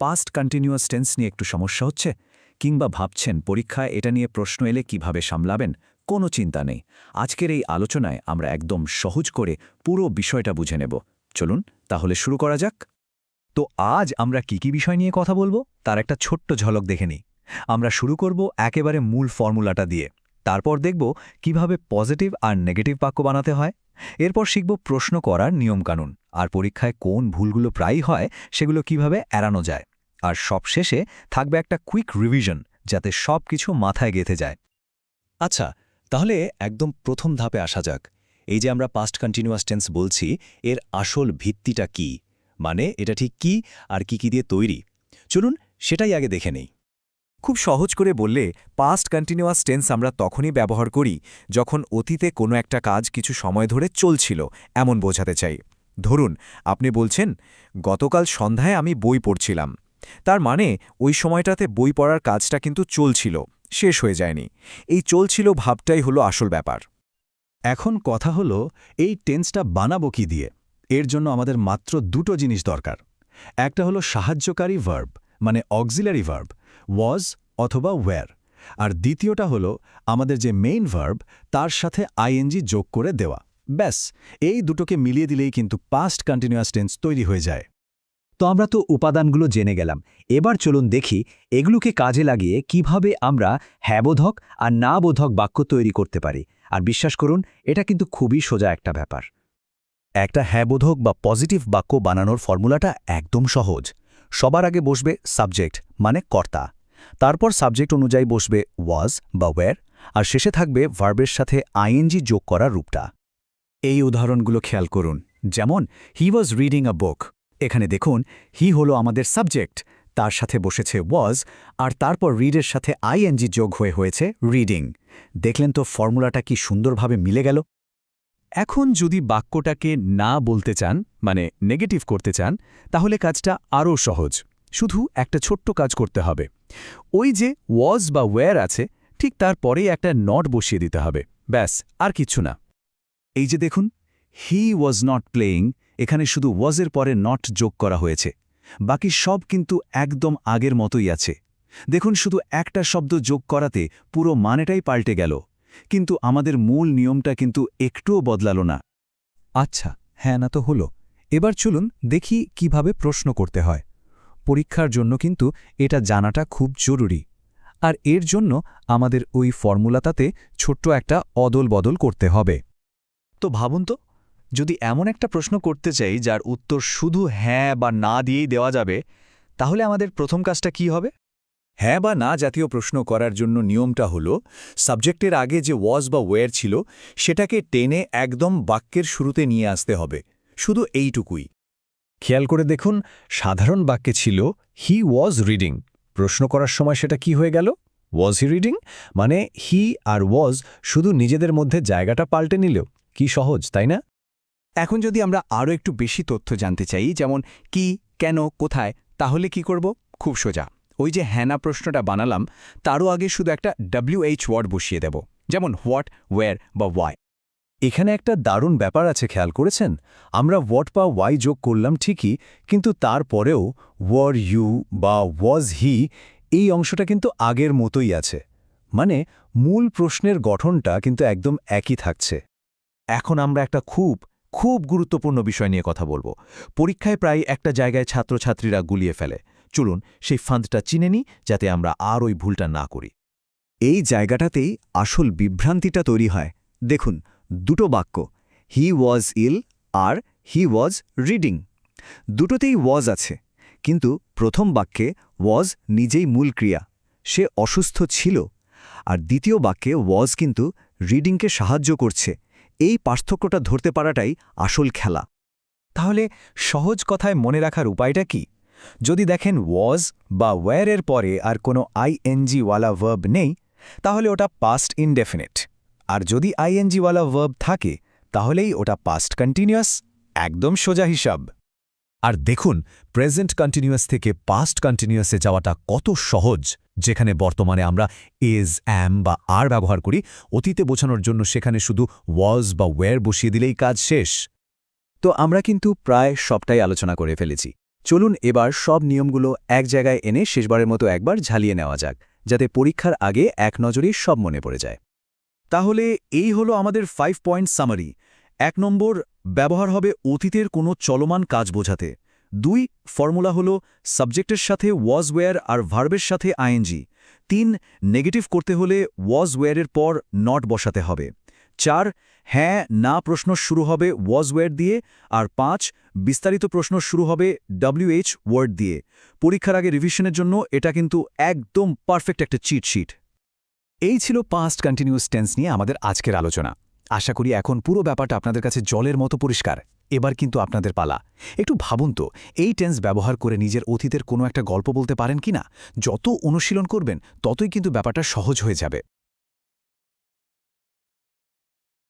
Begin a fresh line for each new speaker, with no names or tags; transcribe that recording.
Past continuous tense নিয়ে একটু সমস্যা হচ্ছে কিংবা ভাবছেন পরীক্ষায় এটা নিয়ে প্রশ্ন এলে কিভাবে সামলাবেন, কোনো চিন্তা নেই। আজকের এই আলোচনায় আমরা একদম সহজ করে পুরো বিষয়টা বুঝে নেব। চলুন তাহলে শুরু করা যাক।
তো আজ আমরা কি বিষয় নিয়ে কথা বলবো তার একটা ছোট্ট ঝলক দেখে নিই। আমরা শুরু করব একেবারে মূল ফর্মুলাটা দিয়ে, তারপর দেখব কিভাবে পজিটিভ আর নেগেটিভ বাক্য বানাতে হয়। এরপর শিখব প্রশ্ন করার নিয়মকানুন, আর পরীক্ষায় কোন ভুলগুলো প্রায়ই হয় সেগুলো কিভাবে এড়ানো যায়। আর সবশেষে থাকবে একটা কুইক রিভিশন, যাতে সব কিছু মাথায় গেঁথে যায়।
আচ্ছা, তাহলে একদম প্রথম ধাপে আসা যাক। এই যে আমরা পাস্ট কন্টিনিউয়াস টেন্স বলছি, এর আসল ভিত্তিটা কি, মানে এটা ঠিক কি আর কি দিয়ে তৈরি। চলুন সেটাই আগে দেখে নেই।
খুব সহজ করে বললে, পাস্ট কন্টিনিউয়াস টেন্স আমরা তখনই ব্যবহার করি যখন অতীতে কোনো একটা কাজ কিছু সময় ধরে চলছিল, এমন বোঝাতে চাই। ধরুন, আপনি বলছেন, গতকাল সন্ধ্যায় আমি বই পড়ছিলাম। তার মানে ওই সময়টাতে বই পড়ার কাজটা কিন্তু চলছিল, শেষ হয়ে যায়নি। এই চলছিল ভাবটাই হলো আসল ব্যাপার। এখন কথা হলো, এই টেন্সটা বানাবো কি দিয়ে? এর জন্য আমাদের মাত্র দুটো জিনিস দরকার। একটা হলো সাহায্যকারী ভার্ব, মানে অক্সিলারি ভার্ব, ওয়াজ অথবা ওয়্যার। আর দ্বিতীয়টা হলো আমাদের যে মেইন ভার্ব, তার সাথে আইএনজি যোগ করে দেওয়া। ব্যাস, এই দুটোকে মিলিয়ে দিলেই কিন্তু পাস্ট কন্টিনিউয়াস টেন্স তৈরি হয়ে যায়।
তো আমরা তো উপাদানগুলো জেনে গেলাম। এবার চলুন দেখি এগুলোকে কাজে লাগিয়ে কিভাবে আমরা হ্যাঁবোধক আর না বোধক বাক্য তৈরি করতে পারি। আর বিশ্বাস করুন, এটা কিন্তু খুবই সোজা একটা ব্যাপার।
একটা হ্যাঁবোধক বা পজিটিভ বাক্য বানানোর ফর্মুলাটা একদম সহজ। সবার আগে বসবে সাবজেক্ট, মানে কর্তা। তারপর সাবজেক্ট অনুযায়ী বসবে ওয়াজ বা ওয়্যার, আর শেষে থাকবে ভার্বের সাথে আইএনজি যোগ করার রূপটা।
এই উদাহরণগুলো খেয়াল করুন। যেমন, হি ওয়াজ রিডিং আ বুক। এখানে দেখুন, হি হলো আমাদের সাবজেক্ট, তার সাথে বসেছে ওয়াজ, আর তারপর রিডের সাথে আইএনজি যোগ হয়েছে রিডিং। দেখলেন তো ফর্মুলাটা কি সুন্দরভাবে মিলে গেল? এখন যদি বাক্যটাকে না বলতে চান, মানে নেগেটিভ করতে চান, তাহলে কাজটা আরও সহজ। শুধু একটা ছোট্ট কাজ করতে হবে। ওই যে ওয়াজ বা ওয়্যার আছে, ঠিক তারপরেই একটা নট বসিয়ে দিতে হবে। ব্যাস, আর কিচ্ছু না। এই যে দেখুন, হি ওয়াজ নট প্লেয়িং, এখানে শুধু ওয়াজের পরে নট যোগ করা হয়েছে। বাকি সব কিন্তু একদম আগের মতোই আছে। দেখুন, শুধু একটা শব্দ যোগ করাতে পুরো মানেটাই পাল্টে গেল, কিন্তু আমাদের মূল নিয়মটা কিন্তু একটুও বদলালো না।
আচ্ছা, হ্যাঁ না তো হলো। এবার চলুন দেখি কিভাবে প্রশ্ন করতে হয়। পরীক্ষার জন্য কিন্তু এটা জানাটা খুব জরুরি। আর এর জন্য আমাদের ওই ফর্মুলাটাতে ছোট্ট একটা অদল বদল করতে হবে।
তো ভাবুন তো, যদি এমন একটা প্রশ্ন করতে চাই যার উত্তর শুধু হ্যাঁ বা না দিয়েই দেওয়া যাবে, তাহলে আমাদের প্রথম কাজটা কি হবে?
হ্যাঁ বা না জাতীয় প্রশ্ন করার জন্য নিয়মটা হলো, সাবজেক্টের আগে যে ওয়াজ বা ওয়্যার ছিল সেটাকে টেনে একদম বাক্যের শুরুতে নিয়ে আসতে হবে। শুধু এইটুকুই।
খেয়াল করে দেখুন, সাধারণ বাক্যে ছিল হি ওয়াজ রিডিং। প্রশ্ন করার সময় সেটা কি হয়ে গেল? ওয়াজ হি রিডিং? মানে হি আর ওয়াজ শুধু নিজেদের মধ্যে জায়গাটা পাল্টে নিল। কি সহজ, তাই না?
এখন যদি আমরা আরও একটু বেশি তথ্য জানতে চাই, যেমন কি, কেন, কোথায়, তাহলে কি করব? খুব সোজা। ওই যে হ্যাঁ না প্রশ্নটা বানালাম, তারও আগে শুধু একটা WH ওয়ার্ড বসিয়ে দেব, যেমন হোয়াট, ওয়্যার বা ওয়াই।
এখানে একটা দারুণ ব্যাপার আছে, খেয়াল করেছেন? আমরা হোয়াট বা ওয়াই যোগ করলাম ঠিকই, কিন্তু তারপরেও ওয়ার ইউ বা ওয়াজ হি, এই অংশটা কিন্তু আগের মতোই আছে। মানে মূল প্রশ্নের গঠনটা কিন্তু একদম একই থাকছে। এখন আমরা একটা খুব খুব গুরুত্বপূর্ণ বিষয় নিয়ে কথা বলবো। পরীক্ষায় প্রায় একটা জায়গায় ছাত্রছাত্রীরা গুলিয়ে ফেলে। চলুন সেই ফাঁদটা চিনে নিই, যাতে আমরা আর ওই ভুলটা না করি।
এই জায়গাটাতেই আসল বিভ্রান্তিটা তৈরি হয়। দেখুন, দুটো বাক্য, হি ওয়াজ ইল আর হি ওয়াজ রিডিং, দুটোতেই ওয়াজ আছে, কিন্তু প্রথম বাক্যে ওয়াজ নিজেই মূল ক্রিয়া, সে অসুস্থ ছিল, আর দ্বিতীয় বাক্যে ওয়াজ কিন্তু রিডিংকে সাহায্য করছে। এই পার্থক্যটা ধরতে পারাটাই আসল খেলা।
তাহলে সহজ কথায় মনে রাখার উপায়টা কি? যদি দেখেন ওয়াজ বা ওয়্যারের পরে আর কোনো আইএনজিওয়ালা ভার্ব নেই, তাহলে ওটা পাস্ট ইনডেফিনিট। আর যদি আইএনজিওয়ালা ভার্ব থাকে, তাহলেই ওটা পাস্ট কন্টিনিউয়াস। একদম সোজা হিসাব। আর দেখুন, প্রেজেন্ট কন্টিনিউয়াস থেকে পাস্ট কন্টিনিউয়াসে যাওয়াটা কত সহজ। যেখানে বর্তমানে আমরা ইজ, অ্যাম বা আর ব্যবহার করি, অতীতে বোঝানোর জন্য সেখানে শুধু ওয়াজ বা ওয়্যার বসিয়ে দিলেই কাজ শেষ।
তো আমরা কিন্তু প্রায় সবটাই আলোচনা করে ফেলেছি। চলুন এবার সব নিয়মগুলো এক জায়গায় এনে শেষবারের মতো একবার ঝালিয়ে নেওয়া যাক যাতে পরীক্ষার আগে এক নজরেই সব মনে পড়ে যায়।
তাহলে এই হলো আমাদের 5 পয়েন্ট সামারি। 1 নম্বর, ব্যবহার হবে অতীতের কোনো চলমান কাজ বোঝাতে। 2, ফর্মুলা হলো সাবজেক্টের সাথে ওয়াজ ওয়্যার আর ভার্বের সাথে আইএনজি। 3, নেগেটিভ করতে হলে ওয়াজ ওয়্যারের পর নট বসাতে হবে। 4, হ্যাঁ না প্রশ্ন শুরু হবে ওয়াজ ওয়্যার দিয়ে। আর 5, বিস্তারিত প্রশ্ন শুরু হবে WH ওয়ার্ড দিয়ে। পরীক্ষার আগে রিভিশনের জন্য এটা কিন্তু একদম পারফেক্ট একটা চিট শিট।
এই ছিল পাস্ট কন্টিনিউয়াস টেন্স নিয়ে আমাদের আজকের আলোচনা। আশা করি এখন পুরো ব্যাপারটা আপনাদের কাছে জলের মতো পরিষ্কার। এবার কিন্তু আপনাদের পালা। একটু ভাবুন তো, এই টেন্স ব্যবহার করে নিজের অতীতের কোনো একটা গল্প বলতে পারেন কিনা? যত অনুশীলন করবেন ততই কিন্তু ব্যাপারটা সহজ হয়ে যাবে।